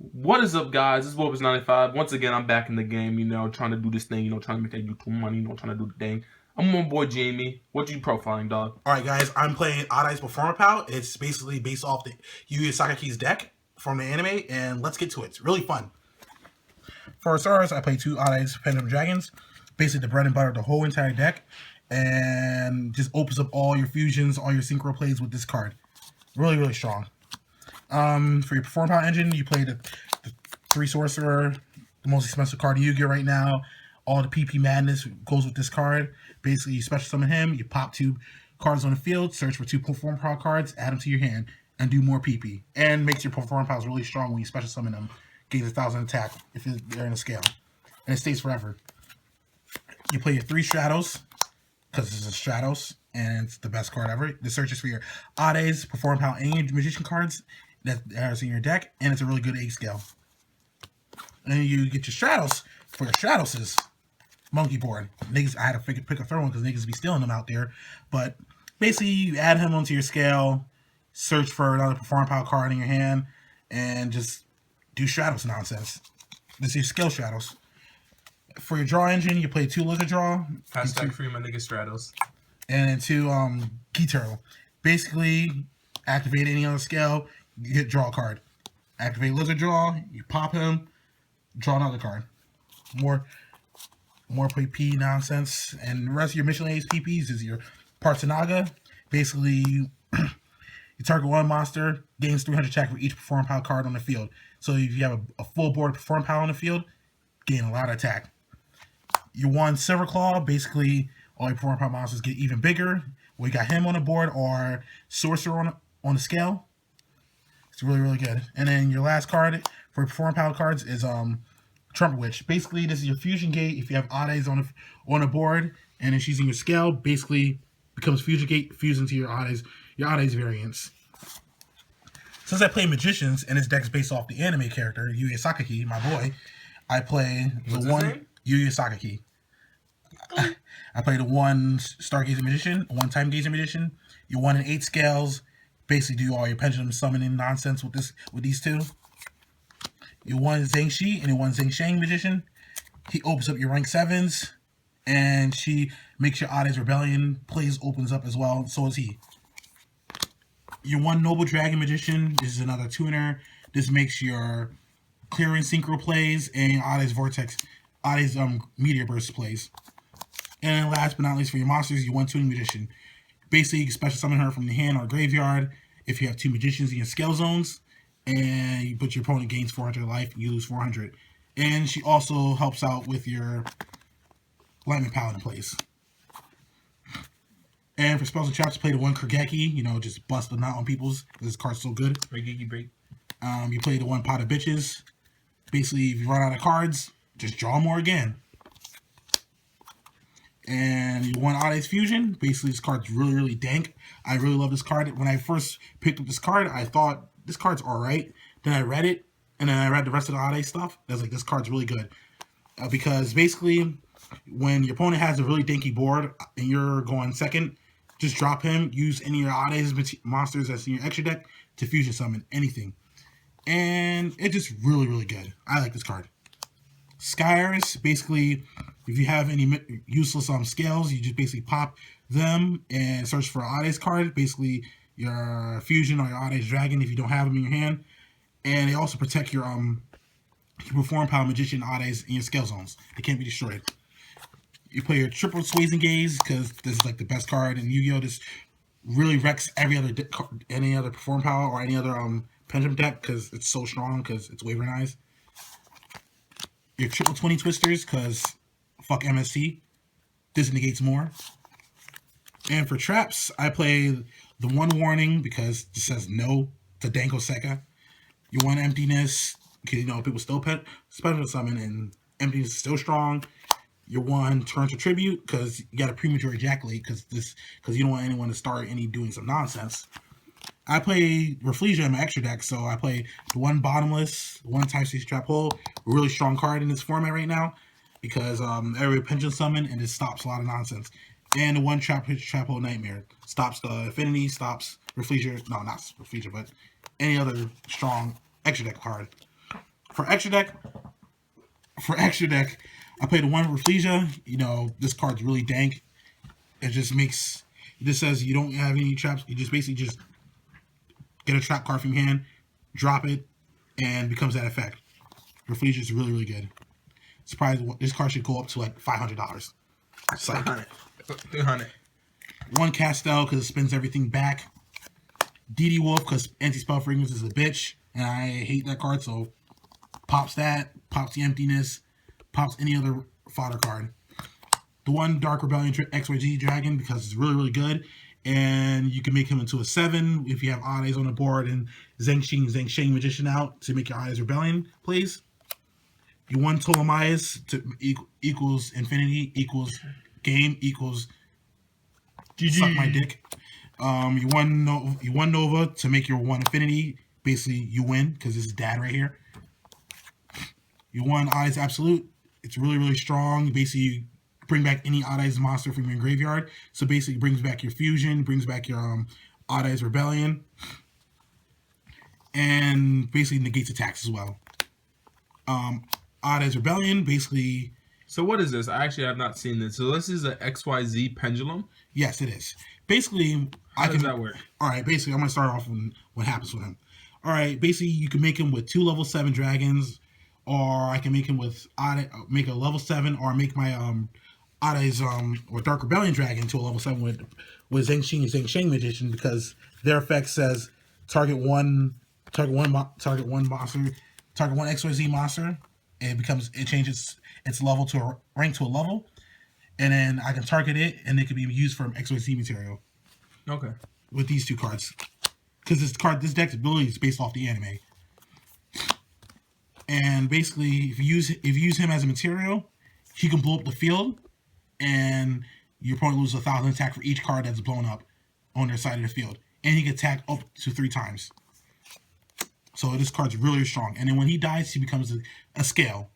What is up, guys? This is Wolves95. Once again, I'm back in the game, trying to do this thing, trying to make that YouTube money, trying to do the thing. I'm my boy Jamie. What you profiling, dog? Alright guys, I'm playing YuGiOh-Performapal. It's basically based off the Yu deck from the anime, and let's get to it. It's really fun. For stars, I play two Pendulum Dragons. Basically the bread and butter of the whole entire deck, and just opens up all your fusions, all your synchro plays with this card. Really, really strong. For your Performapal engine, you play the 3 Sorcerer, the most expensive card in Yu-Gi-Oh! Right now. All the PP madness goes with this card. Basically, you special summon him, you pop 2 cards on the field, search for 2 Performapal cards, add them to your hand, and do more PP. And makes your Performapals really strong when you special summon them. Gains 1,000 attack if they're in a scale. And it stays forever. You play your 3 Stratos, because it's a Stratos, and it's the best card ever. The search is for your Ades, Performapal, and your Magician cards that are in your deck, and it's a really good 8 scale. And then you get your Stratos for your Stratoses. Monkey board. Niggas, I had to pick a third one because niggas be stealing them out there. But basically, you add him onto your scale, search for another Performapal card in your hand, and just do Stratos nonsense. This is your skill Stratos. For your draw engine, you play 2 Lizard Draw. Hashtag free my nigga Stratos. And 2 Key Turtle. Basically, activate any other scale, you get draw a card. Activate Lizard Draw, you pop him, draw another card. More PP nonsense. And the rest of your miscellaneous PPs is your Partanaga. Basically, you target one monster, gains 300 attack for each Performapal card on the field. So if you have a full board Performapal on the field, gain a lot of attack. Your 1 Silver Claw, basically all your Performapal monsters get even bigger. We got him on the board or Sorcerer on the scale. It's really, really good. And then your last card for Performapal cards is Trumpet Witch. Basically, this is your fusion gate. If you have Ades on a board and it's using your scale, basically becomes fusion gate, fuses into your Ades variants. Since I play Magicians and this deck is based off the anime character YuGiOh-Sakaki, my boy, I play the one YuGiOh-Sakaki. I play the 1 Stargazer Magician, 1 Time Gazer Magician. Your 1 in 8 scales. Basically, do all your pendulum summoning nonsense with these 2. Your 1 Zhengxi and your 1 Zhengshang Magician. He opens up your rank 7s, and she makes your Ades Rebellion plays opens up as well. So is he. Your 1 Noble Dragon Magician. This is another tuner. This makes your clearing synchro plays and Ades Vortex, Ades Meteor Burst plays. And last but not least, for your monsters, your 1 Tuning Magician. Basically, you can special summon her from the hand or graveyard if you have 2 Magicians in your scale zones. And you put your opponent gains 400 life, and you lose 400. And she also helps out with your Lightning Paladin plays. And for spells and traps, play the 1 Kurgeki, just bust the knot on people's, because this card's so good. Break. You play the 1 Pot of Bitches. Basically, if you run out of cards, just draw more again. And you 1 Ades Fusion. Basically, this card's really, really dank. I really love this card. When I first picked up this card, I thought, this card's alright. Then I read it, and then I read the rest of the Ades stuff. I was like, this card's really good. Because basically, when your opponent has a really danky board, and you're going second, just drop him. Use any of your Ades monsters that's in your extra deck to fusion summon anything. And it's just really, really good. I like this card. Sky Iris, basically, if you have any useless scales, you just basically pop them and search for an Ades card. Basically, your Fusion or your Ades Dragon if you don't have them in your hand. And they also protect your Performapal Magician Ades in your scale zones. They can't be destroyed. You play your triple Sways and Gaze because this is like the best card in Yu-Gi-Oh! This really wrecks any other Performapal or any other Pendulum deck because it's so strong because it's Wavernized. Your triple 20 Twisters because fuck MST. This negates more. And for traps, I play the 1 Warning because it says no to Danko Seka. Your 1 Emptiness because people still special summon and Emptiness is still strong. Your 1 Torrential Tribute because you got a premature ejaculate because you don't want anyone to start doing some nonsense. I play Rafflesia in my extra deck, so I play the 1 Bottomless, 1 Time Station Trap Hole, a really strong card in this format right now because every Pendulum summon and it stops a lot of nonsense. And the 1 Trap Hole Nightmare stops the Affinity, stops Rafflesia, no, not Rafflesia, but any other strong extra deck card. For extra deck, I played the one Rafflesia. You know, this card's really dank. It just says you don't have any traps. You just basically just get a trap card from your hand, drop it, and becomes that effect. Rafflesia is really, really good. Surprised this card should go up to like $500. It's like 300. One Castel because it spins everything back. DD Wolf because anti-spell fragrance is a bitch, and I hate that card, so pops that, pops the emptiness, pops any other fodder card. The one Dark Rebellion XYZ Dragon because it's really, really good, and you can make him into a 7 if you have odd eyes on the board and Zheng Sheng Magician out to make your Eyes Rebellion plays. You one Ptolemaios to equals infinity equals game equals GG. Suck my dick. You one Nova to make your one infinity. Basically, you win because this is dad right here. You one Eyes Absolute. It's really, really strong. Basically, you bring back any Odd Eyes monster from your graveyard. So basically, it brings back your fusion, brings back your Odd Eyes Rebellion, and basically negates attacks as well. Odd Eyes Rebellion basically. So what is this? I actually have not seen this. So this is an XYZ Pendulum? Yes, it is. Basically, How does that work? All right, basically, I'm going to start off with what happens with him. All right, basically, you can make him with 2 level 7 dragons, or I can make him with make a level 7, or make my Odd Eyes or Dark Rebellion dragon to a level 7 with Zheng Sheng Magician, because their effect says target one XYZ monster. It changes its level to a rank to a level, and then I can target it, and it can be used for XYZ material. Okay. With these 2 cards, because this deck's ability is based off the anime, and basically, if you use him as a material, he can blow up the field, and your opponent loses 1,000 attack for each card that's blown up on their side of the field, and he can attack up to 3 times. So this card's really strong, and then when he dies, he becomes a scale.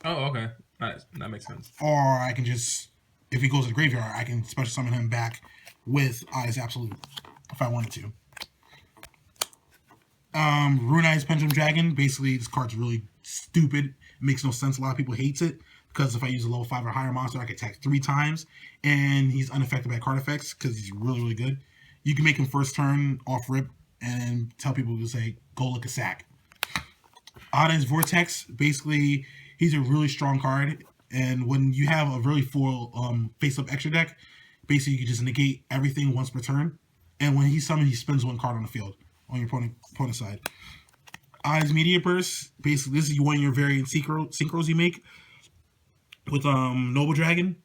Oh, okay. Nice. That makes sense. Or I can just, if he goes to the graveyard, I can special summon him back with Eyes Absolute if I wanted to. Runai's Pendulum Dragon. Basically, this card's really stupid. It makes no sense. A lot of people hates it because if I use a level 5 or higher monster, I can attack 3 times, and he's unaffected by card effects because he's really, really good. You can make him first turn off rip and tell people to say, go look a sack. Odd Eyes Vortex. Basically, he's a really strong card, and when you have a really full face-up extra deck, basically you can just negate everything once per turn, and when he's summoned, he spins 1 card on the field on your opponent's side. Eyes Media Burst. Basically, this is one of your variant synchros you make with Noble Dragon.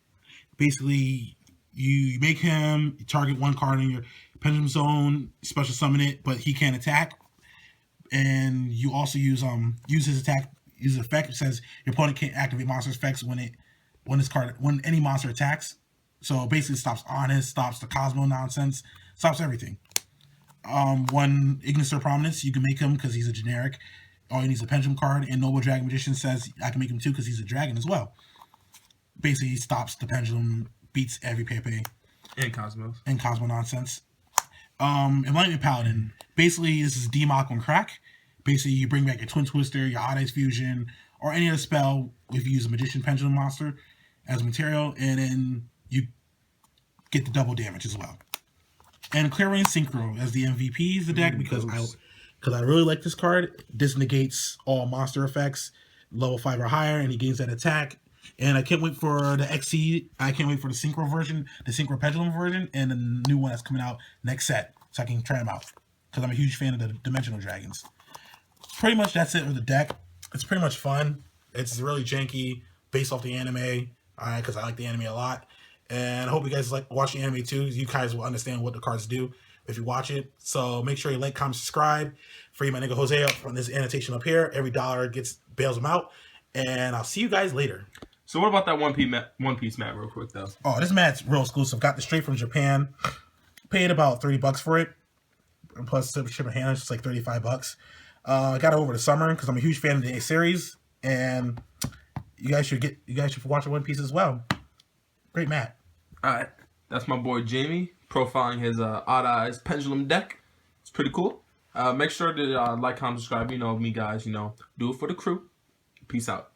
Basically, you make him target 1 card in your Pendulum Zone, special summon it, but he can't attack, and you also use his attack. Use effect. It says your opponent can't activate monster effects when any monster attacks. So basically, stops Honest, stops the Cosmo nonsense, stops everything. One Ignis or Prominence, you can make him because he's a generic. All he needs is a Pendulum card, and Noble Dragon Magician says I can make him too because he's a dragon as well. Basically, he stops the Pendulum, beats every Pepe. And Cosmos. And Cosmo nonsense. Enlightenment Paladin. Basically, this is Democ on crack. Basically, you bring back your Twin Twister, your Odd Eyes Fusion, or any other spell if you use a Magician Pendulum monster as material, and then you get the double damage as well. And Clearing Synchro as the MVP of the deck because I really like this card. This negates all monster effects, level 5 or higher, and he gains that attack. And I can't wait for the XC. I can't wait for the Synchro version, the Synchro Pendulum version, and the new one that's coming out next set, so I can try them out because I'm a huge fan of the Dimensional Dragons. Pretty much that's it with the deck. It's pretty much fun. It's really janky, based off the anime, because I like the anime a lot. And I hope you guys like watching anime too. You guys will understand what the cards do if you watch it. So make sure you like, comment, subscribe. Free my nigga Jose up from this annotation up here. Every dollar bails them out. And I'll see you guys later. So what about that One Piece mat real quick though? Oh, this mat's real exclusive. Got this straight from Japan. Paid about $30 for it. And plus shipping handling, it's like $35. I got it over the summer because I'm a huge fan of the series, and you guys should watch One Piece as well. Great mat. All right, that's my boy Jamie profiling his Odd Eyes Pendulum deck. It's pretty cool. Make sure to like, comment, subscribe. You know me, guys. You know, do it for the crew. Peace out.